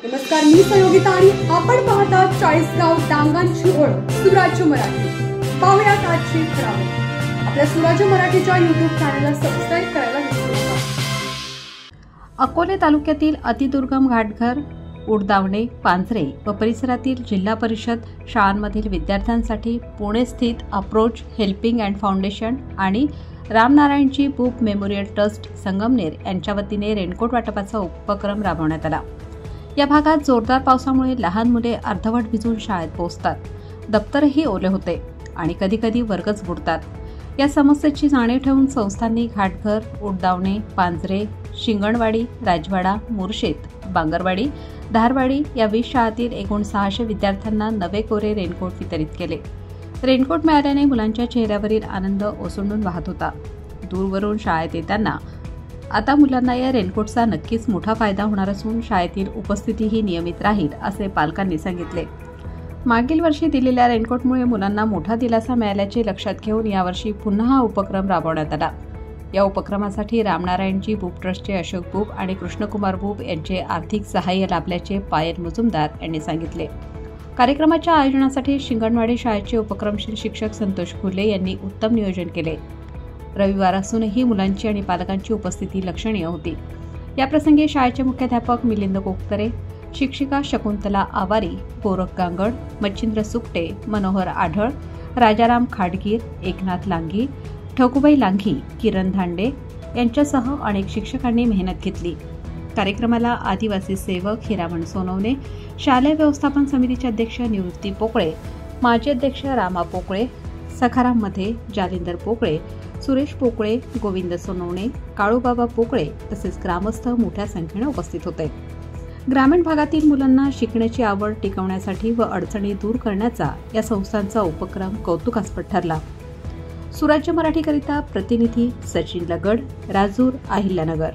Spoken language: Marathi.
नमस्कार, मी सहयोगिता आणि आपण पाहता 40गाव डांगांची ओळख सुराज्य मराठी। पाहुयात आजची खबरं। आपल्या सुराज्य मराठीच्या YouTube चॅनलला सबस्क्राइब करायला विसरू नका। अकोले तालुक्यातील अतिदुर्गम घाटघर, उडदावणे, पांजरे व परिसरातील जिल्हा परिषद शाळांमधील विद्यार्थ्यांसाठी पुणे स्थित अप्रोच हेल्पिंग अँड फाउंडेशन आणि रामनारायणजी बुक मेमोरियल ट्रस्ट संगमनेर यांच्या वतीने रेनकोट वाटपाचा उपक्रम राबवण्यात आला। या भागात जोरदार पावसामुळे लहान मुले अर्धवट भिजून शाळेत पोहोचतात, दप्तरही ओले होते आणि कधीकधी वर्गच बुडतात। या समस्येची जाणीव ठेवून संस्थांनी घाटघर, उडदावणे, पांजरे, शिंगणवाडी, राजवाडा, मुरशेत, बांगरवाडी, धारवाडी या 20 शाळांतील एकूण 600 विद्यार्थ्यांना नवे कोरे रेनकोट वितरित केले। रेनकोट मिळाल्याने मुलांच्या चेहऱ्यावरील आनंद ओसंडून वाहत होता। दूरवरून शाळेत येताना आता मुलांना या रेनकोटचा नक्कीच मोठा फायदा होणार असून शाळेतील उपस्थितीही नियमित राहील असे पालकांनी सांगितले। मागील वर्षी दिलेल्या रेनकोटमुळे मुलांना मोठा दिलासा मिळाल्याचे लक्षात घेऊन यावर्षी पुन्हा हा उपक्रम राबवण्यात आला। या उपक्रमासाठी रामनारायणजी बुक ट्रस्टचे अशोक बुक आणि कृष्णकुमार बुक यांचे आर्थिक सहाय्य लाभल्याचे पायल मुजुमदार यांनी सांगितले। कार्यक्रमाच्या आयोजनासाठी शिंगणवाडी शाळेचे उपक्रमशील शिक्षक संतोष खुले यांनी उत्तम नियोजन केले। रविवार असूनही मुलांची आणि पालकांची उपस्थिती लक्षणीय होती। याप्रसंगी शाळेचे मुख्याध्यापक मिलिंद कोकतरे, शिक्षिका शकुंतला आवारी, गोरख गांगड, मच्छिंद्र सुकटे, मनोहर आढळ, राजाराम खाडगीर, एकनाथ लांघी, ठकुबाई लांघी, किरण धांडे यांच्यासह अनेक शिक्षकांनी मेहनत घेतली। कार्यक्रमाला आदिवासी सेवक हिरामण सोनवणे, शालेय व्यवस्थापन समितीचे अध्यक्ष निवृत्ती पोकळे, माजी अध्यक्ष रामा पोकळे, सखाराम मध्ये जालिंदर पोकळे, सुरेश पोकळे, गोविंद सोनवणे, काळूबाबा पोकळे तसेच ग्रामस्थ मोठ्या संख्येने उपस्थित होते। ग्रामीण भागातील मुलांना शिकण्याची आवड टिकवण्यासाठी व अडचणी दूर करण्याचा या संस्थांचा उपक्रम कौतुकास्पद ठरला। सुराज्य मराठीकरिता प्रतिनिधी सचिन लगड, राजूर, अहिल्यानगर।